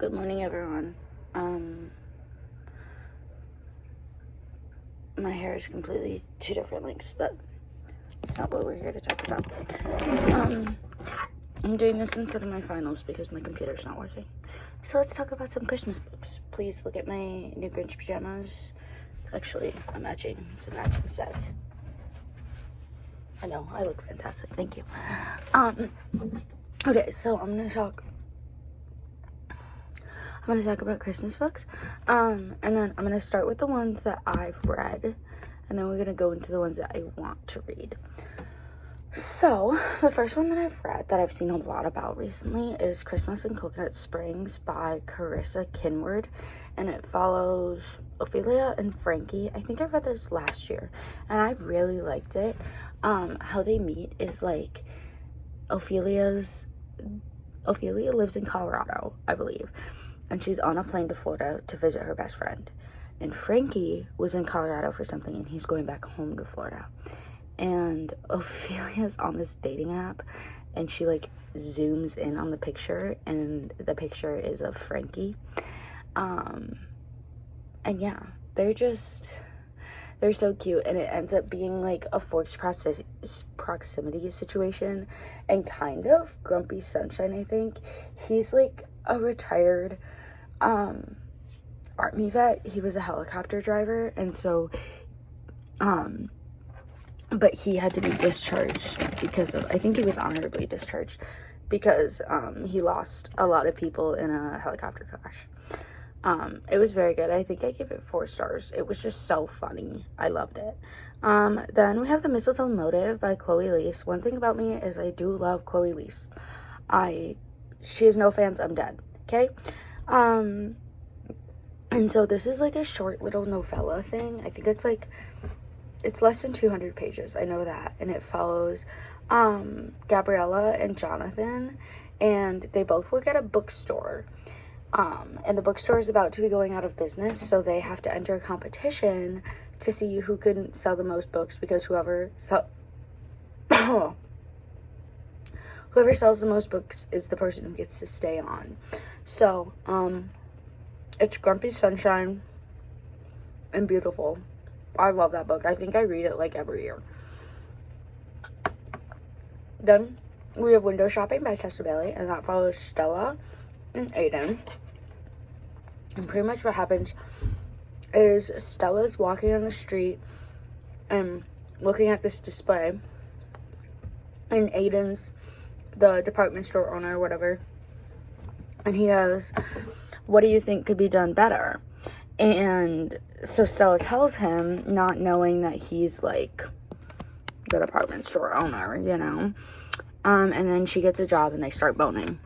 Good morning, everyone. My hair is completely two different lengths, but it's not what we're here to talk about. I'm doing this instead of my finals because my computer's not working. So let's talk about some Christmas books. Please look at my new Grinch pajamas. Actually, it's a matching set. I know, I look fantastic, thank you. Okay, so I'm gonna talk about Christmas books, and then I'm gonna start with the ones that I've read, and then we're gonna go into the ones that I want to read. So, the first one that I've read, that I've seen a lot about recently, is Christmas in Coconut Springs by Carissa Kinward, and it follows Ophelia and Frankie. I think I read this last year, and I really liked it. How they meet is like, Ophelia lives in Colorado, I believe, and she's on a plane to Florida to visit her best friend. And Frankie was in Colorado for something, and he's going back home to Florida. And Ophelia's on this dating app, and she like zooms in on the picture, and the picture is of Frankie. And yeah, they're so cute, and it ends up being like a forced proximity situation, and kind of Grumpy Sunshine, I think. He's like a retired Army vet. He was a helicopter driver, and so but he had to be discharged because of, I think he was honorably discharged because he lost a lot of people in a helicopter crash. It was very good. I think I gave it 4 stars. It was just so funny. I loved it. Then we have The Mistletoe Motive by Chloe Leese. One thing about me is I do love Chloe Leese. She has no fans, I'm dead. Okay? And so this is like a short little novella thing. I think it's like, it's less than 200 pages. I know that. And it follows Gabriella and Jonathan, and they both work at a bookstore. And the bookstore is about to be going out of business, so they have to enter a competition to see who can sell the most books, because whoever sells the most books is the person who gets to stay on. So, it's Grumpy Sunshine and beautiful. I love that book. I think I read it like every year. Then we have Window Shopping by Tessa Bailey, and that follows Stella and Aiden. And pretty much what happens is Stella's walking on the street and looking at this display, and Aiden's the department store owner or whatever, and he goes, "What do you think could be done better?" And so Stella tells him, not knowing that he's like the department store owner, you know. And then she gets a job and they start boning.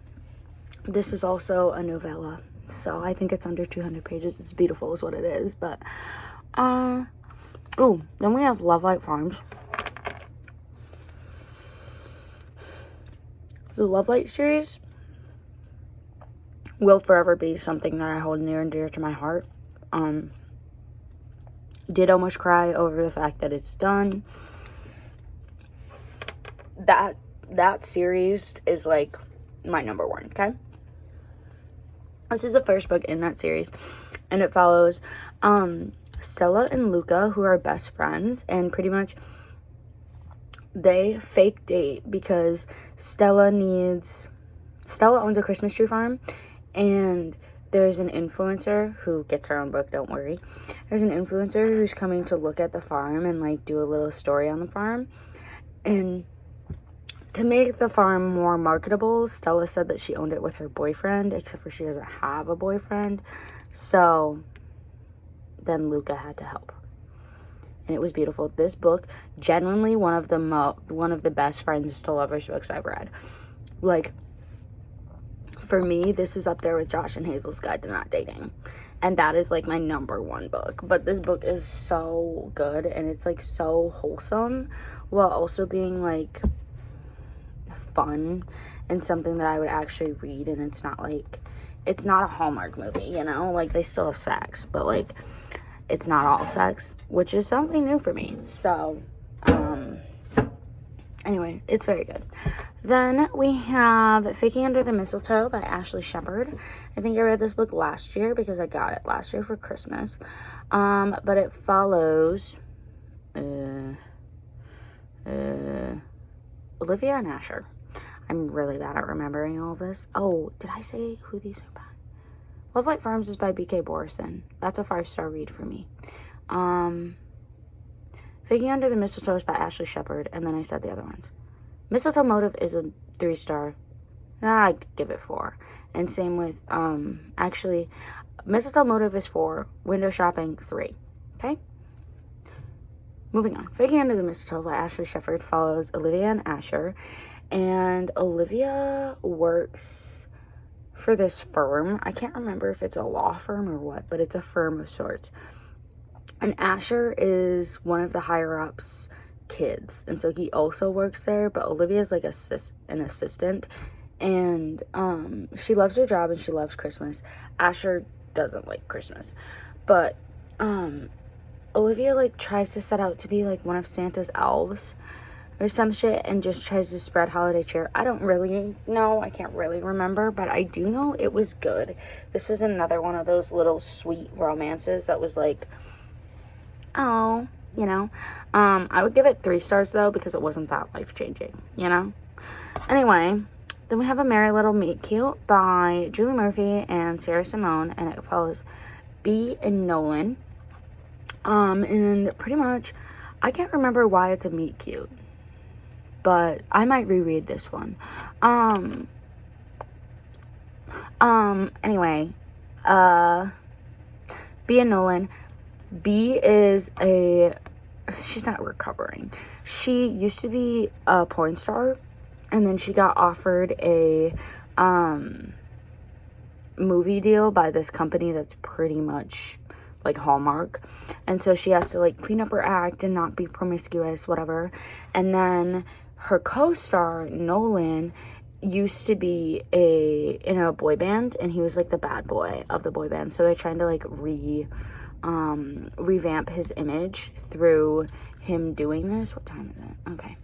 This is also a novella, so I think it's under 200 pages. It's beautiful is what it is. But then we have Love Light Farms. The Love Light series will forever be something that I hold near and dear to my heart. Did almost cry over the fact that it's done. That series is like my number one, okay? This is the first book in that series, and it follows Stella and Luca, who are best friends, and pretty much they fake date because Stella owns a Christmas tree farm, and there's an influencer who gets her own book, don't worry. There's an influencer who's coming to look at the farm and like do a little story on the farm. And to make the farm more marketable, Stella said that she owned it with her boyfriend, except for she doesn't have a boyfriend. So then Luca had to help. And it was beautiful. This book, genuinely one of the best Friends to Lovers books I've read. Like, for me, this is up there with Josh and Hazel's Guide to Not Dating. And that is like my number one book. But this book is so good, and it's like so wholesome, while also being like fun and something that I would actually read. And it's not a Hallmark movie, you know? Like, they still have sex, but like, it's not all sex, which is something new for me. So, Anyway, it's very good. Then we have Faking Under the Mistletoe by Ashley Shepherd. I think I read this book last year because I got it last year for Christmas. But it follows Olivia and Asher. I'm really bad at remembering all of this. Oh, did I say who these are by? Love Like Farms is by B.K. Borison. That's a 5-star read for me. Faking Under the Mistletoe is by Ashley Shepherd, and then I said the other ones. Mistletoe Motive is a 3-star. I'd give it 4. And same with, actually, Mistletoe Motive is 4. Window Shopping, 3. Okay? Moving on. Faking Under the Mistletoe by Ashley Shepherd follows Olivia and Asher. And Olivia works for this firm. I can't remember if it's a law firm or what, but it's a firm of sorts. And Asher is one of the higher-ups' kids. And so he also works there, but Olivia's like an assistant. And she loves her job and she loves Christmas. Asher doesn't like Christmas. But Olivia like tries to set out to be like one of Santa's elves or some shit and just tries to spread holiday cheer. I don't really know. I can't really remember, but I do know it was good. This was another one of those little sweet romances that was like, oh, you know. I would give it 3 stars though because it wasn't that life-changing, you know. Anyway, then we have A Merry Little Meet Cute by Julie Murphy and Sarah Simone, and it follows Bea and Nolan. And pretty much, I can't remember why it's a meet cute, but I might reread this one. Anyway, Bea and Nolan. Bea is she's not recovering. She used to be a porn star, and then she got offered a, movie deal by this company that's pretty much like Hallmark, and so she has to like clean up her act and not be promiscuous, whatever. And then her co-star Nolan used to be in a boy band, and he was like the bad boy of the boy band, so they're trying to like revamp his image through him doing this. What time is it? Okay.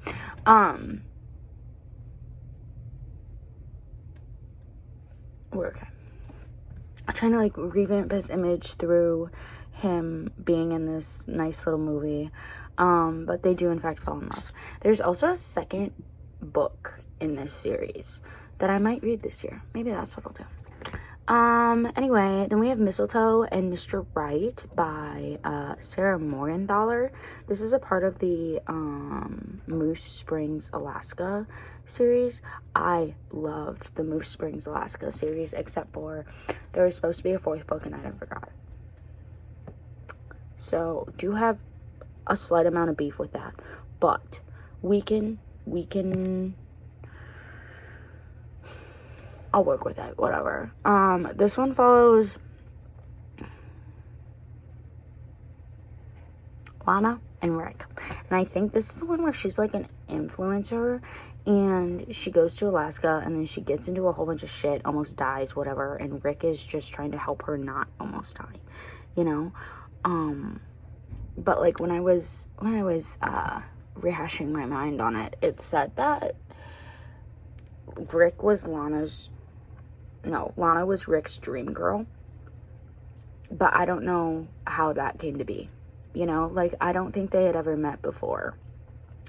We're okay. I'm trying to like revamp his image through him being in this nice little movie. But they do in fact fall in love. There's also a second book in this series that I might read this year. Maybe that's what I'll do. Anyway, then we have Mistletoe and Mr. Right by Sarah Morgenthaler. This is a part of the Moose Springs, Alaska series. I loved the Moose Springs, Alaska series, except for there was supposed to be a 4th book and I never got it. So, do have a slight amount of beef with that. But we can I'll work with it, whatever. This one follows Lana and Rick. And I think this is the one where she's like an influencer and she goes to Alaska and then she gets into a whole bunch of shit, almost dies, whatever, and Rick is just trying to help her not almost die, you know? But like when I was rehashing my mind on it, it said that Rick was Lana was Rick's dream girl, but I don't know how that came to be, you know, like I don't think they had ever met before.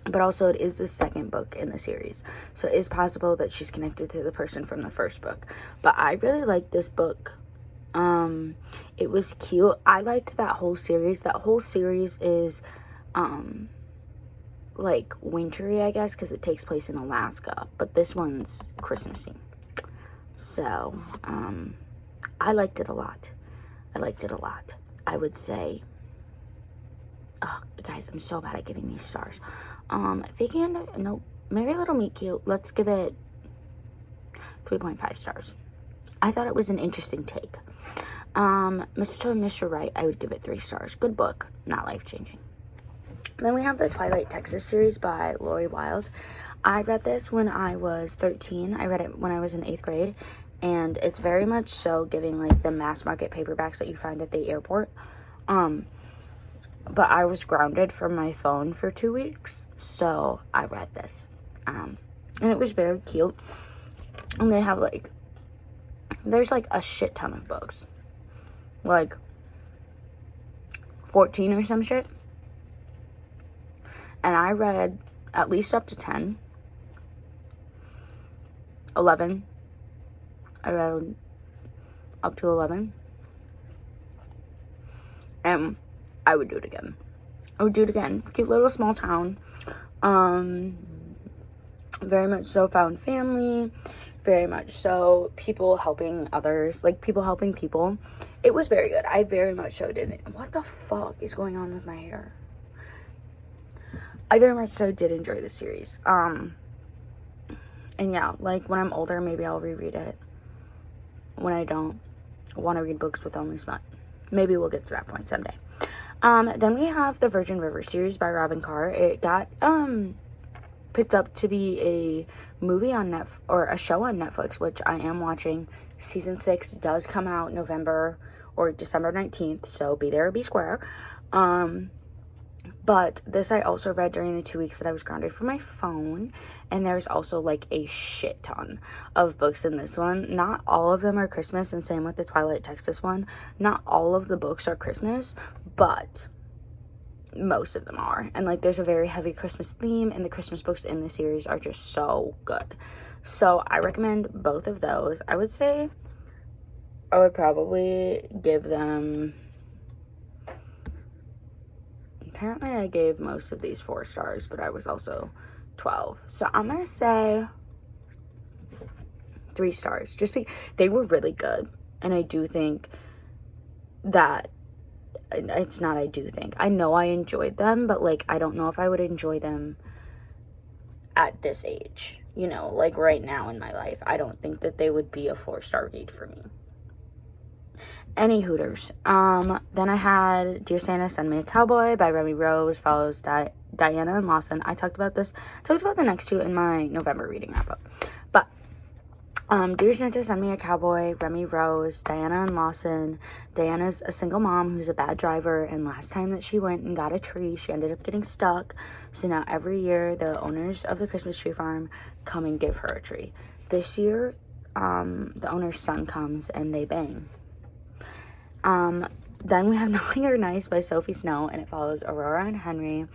But also it is the second book in the series, so it is possible that she's connected to the person from the first book. But I really liked this book. It was cute. I liked that whole series. That whole series is like wintry, I guess, because it takes place in Alaska, but this one's Christmassy. So I liked it a lot. I would say, oh guys, I'm so bad at giving these stars. Merry Little Meet Cute, let's give it 3.5 stars. I thought it was an interesting take. Mr. and Mr. Right, I would give it 3 stars. Good book, not life-changing. Then we have the Twilight Texas series by Lori Wilde. I read this when I was 13. I read it when I was in 8th grade. And it's very much so giving like the mass market paperbacks that you find at the airport. But I was grounded from my phone for 2 weeks. So I read this. And it was very cute. And they have, like, there's, like, a shit ton of books. Like, 14 or some shit. And I read at least up to 10. 11. I read up to 11. And I would do it again. I would do it again. Cute little small town. Very much so found family. Very much so people helping others. Like, people helping people. It was very good. I very much so did it. What the fuck is going on with my hair? I very much so did enjoy the series. And yeah, like, when I'm older, maybe I'll reread it. When I don't want to read books with only smut. Maybe we'll get to that point someday. Then we have the Virgin River series by Robin Carr. It got, picked up to be a movie on or a show on Netflix, which I am watching. Season 6 does come out November or December 19th, so be there or be square. But this I also read during the 2 weeks that I was grounded from my phone, and there's also, like, a shit ton of books in this one. Not all of them are Christmas, and same with the Twilight Texas one. Not all of the books are Christmas, but most of them are. And, like, there's a very heavy Christmas theme, and the Christmas books in the series are just so good. So I recommend both of those. I would say I would probably give them... Apparently I gave most of these 4 stars, but I was also 12. So I'm going to say 3 stars. Just because they were really good. And I do think that... It's not I do think. I know I enjoyed them, but, like, I don't know if I would enjoy them at this age. You know, like, right now in my life. I don't think that they would be a 4-star read for me. Any Hooters. Then I had Dear Santa, Send Me a Cowboy by Remy Rose, follows Diana and Lawson. I talked about this. I talked about the next 2 in my November reading wrap-up. But, Dear Santa, Send Me a Cowboy, Remy Rose, Diana and Lawson. Diana's a single mom who's a bad driver, and last time that she went and got a tree, she ended up getting stuck. So now every year, the owners of the Christmas tree farm come and give her a tree. This year, the owner's son comes and they bang. Then we have Naughty or Nice by Sophie Snow, and it follows Aurora and Henry.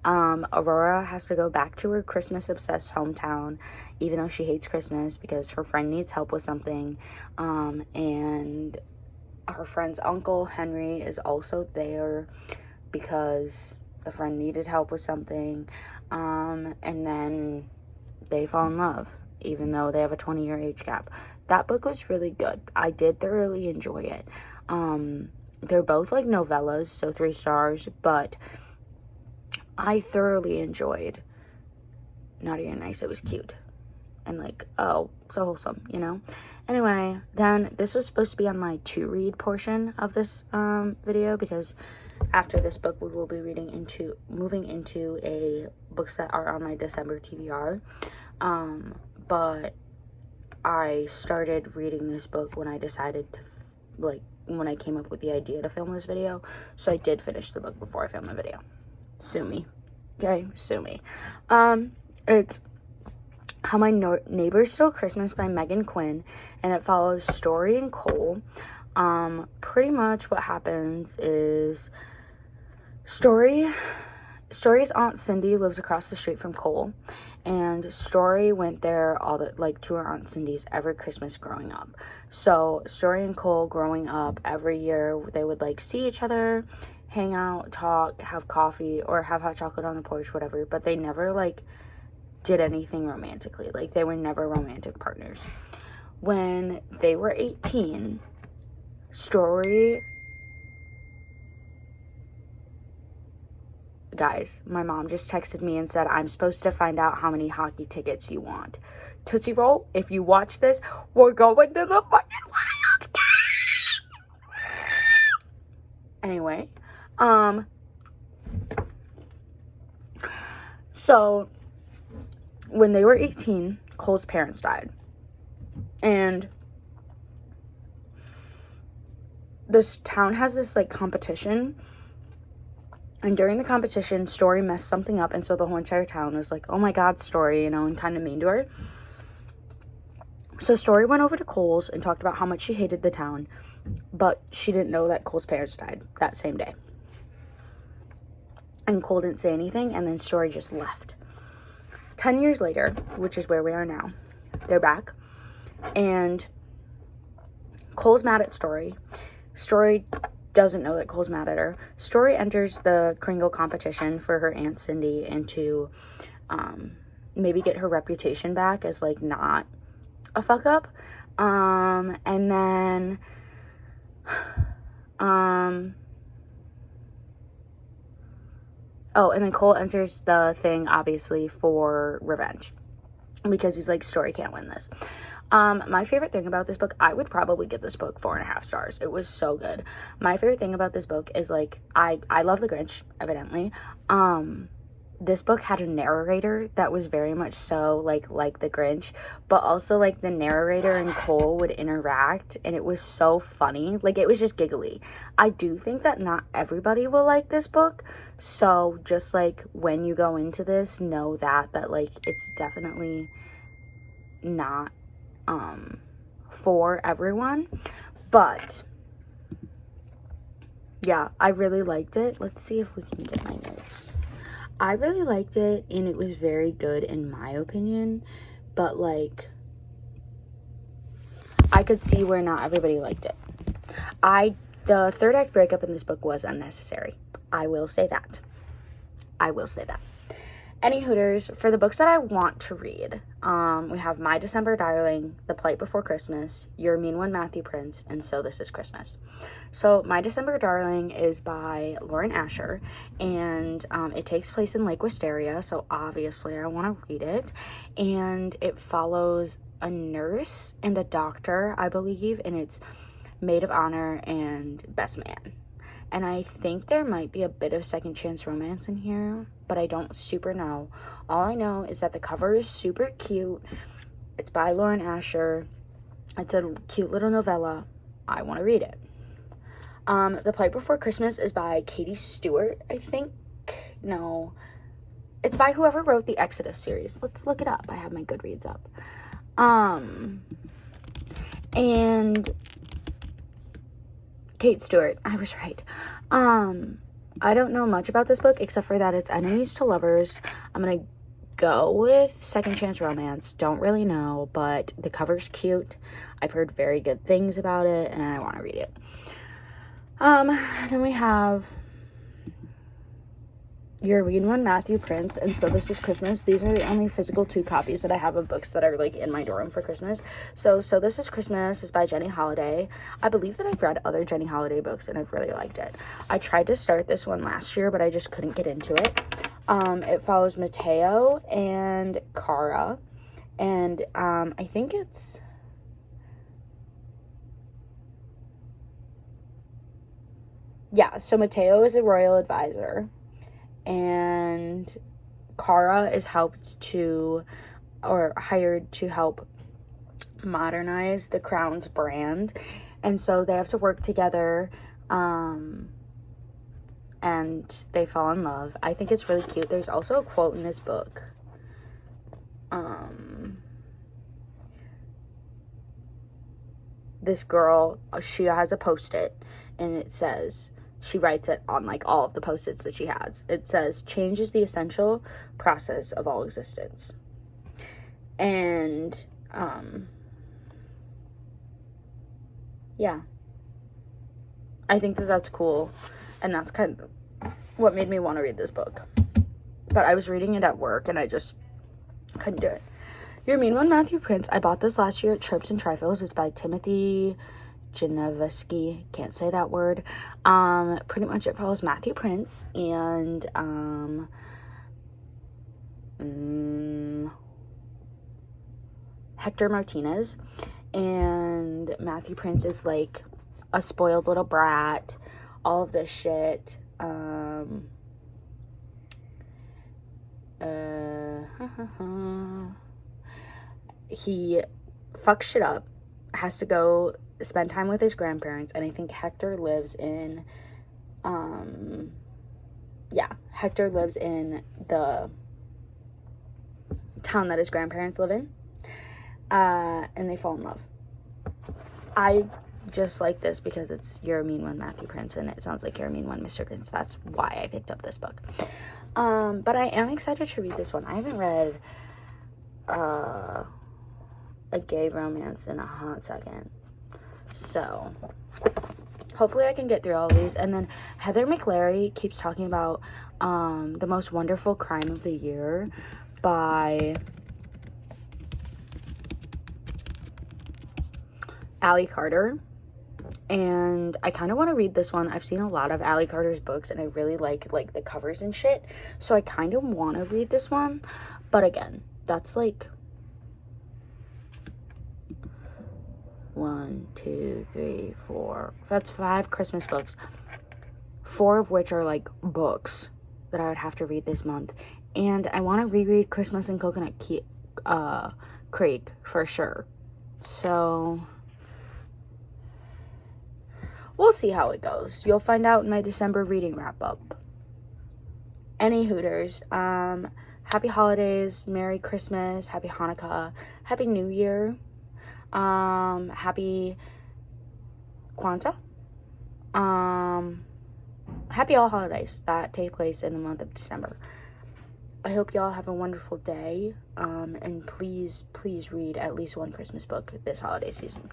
Aurora has to go back to her Christmas-obsessed hometown, even though she hates Christmas, because her friend needs help with something, and her friend's uncle, Henry, is also there because the friend needed help with something, and then they fall in love, even though they have a 20-year age gap. That book was really good. I did thoroughly enjoy it. They're both, like, novellas, so 3 stars, but I thoroughly enjoyed Naughty and Nice. It was cute. And, like, oh, so wholesome, you know? Anyway, then this was supposed to be on my to-read portion of this, video, because after this book, we will be moving into books that are on my December TBR. But I started reading this book when I decided to, like, when I came up with the idea to film this video. So I did finish the book before I filmed the video. Sue me. Okay? Sue me. It's How My Neighbors Stole Christmas by Megan Quinn. And it follows Story and Cole. Pretty much what happens is Story's Aunt Cindy lives across the street from Cole. And Story went there to her Aunt Cindy's every Christmas growing up. So Story and Cole growing up, every year they would, like, see each other, hang out, talk, have coffee, or have hot chocolate on the porch, whatever. But they never, like, did anything romantically. Like, they were never romantic partners. When they were 18, Story... Guys, my mom just texted me and said, I'm supposed to find out how many hockey tickets you want. Tootsie Roll, if you watch this, we're going to the fucking Wild game! Anyway, so, when they were 18, Cole's parents died. And this town has this, like, competition And during the competition, Story messed something up, and so the whole entire town was like, oh my god, Story, you know, and kind of mean to her. So Story went over to Cole's and talked about how much she hated the town, but she didn't know that Cole's parents died that same day. And Cole didn't say anything, and then Story just left. 10 years later, which is where we are now, they're back, and Cole's mad at Story. Story doesn't know that Cole's mad at her. Story enters the Kringle competition for her Aunt Cindy and to maybe get her reputation back as, like, not a fuck up. And then and then Cole enters the thing, obviously, for revenge, because he's like, Story can't win this. My favorite thing about this book, I would probably give this book 4.5 stars. It was so good. My favorite thing about this book is, like, I love The Grinch, evidently. This book had a narrator that was very much so like The Grinch, but also, like, the narrator and Cole would interact, and it was so funny. Like, it was just giggly. I do think that not everybody will like this book, so just, like, when you go into this, know that like, it's definitely not for everyone. But yeah, I really liked it. Let's see if we can get my notes. I really liked it, and it was very good in my opinion, but, like, I could see where not everybody liked it. The third act breakup in this book was unnecessary. I will say that. Any Hooters, for the books that I want to read, we have My December Darling, The Plight Before Christmas, Your Mean One, Matthew Prince, and So This Is Christmas. So My December Darling is by Lauren Asher, and it takes place in Lake Wisteria, so obviously I want to read it. And it follows a nurse and a doctor, I believe, and it's Maid of Honor and Best Man. And I think there might be a bit of second chance romance in here, but I don't super know. All I know is that the cover is super cute. It's by Lauren Asher. It's a cute little novella. I want to read it. The Plight Before Christmas is by Katie Stewart, I think. No. It's by whoever wrote the Exodus series. Let's look it up. I have my Goodreads up. And Kate Stewart. I was right. I don't know much about this book except for that it's enemies to lovers. I'm gonna go with second chance romance. Don't really know, but the cover's cute. I've heard very good things about it, and I want to read it. Then we have Your Mean One, Matthew Prince, and So This Is Christmas. These are the only physical 2 copies that I have of books that are, like, in my dorm for Christmas. So This Is Christmas is by Jenny Holiday. I believe that I've read other Jenny Holiday books, and I've really liked it. I tried to start this one last year, but I just couldn't get into it. It follows Mateo and Cara, and I think it's... Yeah, so Mateo is a royal advisor, and Cara is hired to help modernize the Crown's brand, and so they have to work together, and they fall in love. I think it's really cute. There's also a quote in this book. This girl, she has a Post-it, and it says... She writes it on, like, all of the Post-its that she has. It says, change is the essential process of all existence. And, yeah. I think that that's cool. And that's kind of what made me want to read this book. But I was reading it at work, and I just couldn't do it. Your Mean One, Matthew Prince. I bought this last year at Tropes and Trifles. It's by Timothy Geneviski, can't say that word. Pretty much it follows Matthew Prince and Hector Martinez, and Matthew Prince is, like, a spoiled little brat, all of this shit. He fucks shit up, has to go spend time with his grandparents, and I think Hector lives in yeah, Hector lives in the town that his grandparents live in, and they fall in love. I just like this because it's You're a Mean One, Matthew Prince, and it sounds like You're a Mean One, Mr. Prince. That's why I picked up this book. But I am excited to read this one. I haven't read a gay romance in a hot second. So hopefully I can get through all of these. And then Heather McLary keeps talking about The Most Wonderful Crime of the Year by Allie Carter. And I kind of want to read this one. I've seen a lot of Allie Carter's books, and I really like the covers and shit. So I kind of want to read this one. But again, that's like 1, 2, 3, 4. That's 5 Christmas books. 4 of which are like books that I would have to read this month. And I want to reread Christmas in Coconut Creek for sure. So we'll see how it goes. You'll find out in my December reading wrap up. Any Hooters. Happy holidays, Merry Christmas, Happy Hanukkah, Happy New Year, Happy Kwanzaa, Happy all holidays that take place in the month of December. I hope y'all have a wonderful day, and please read at least one Christmas book this holiday season.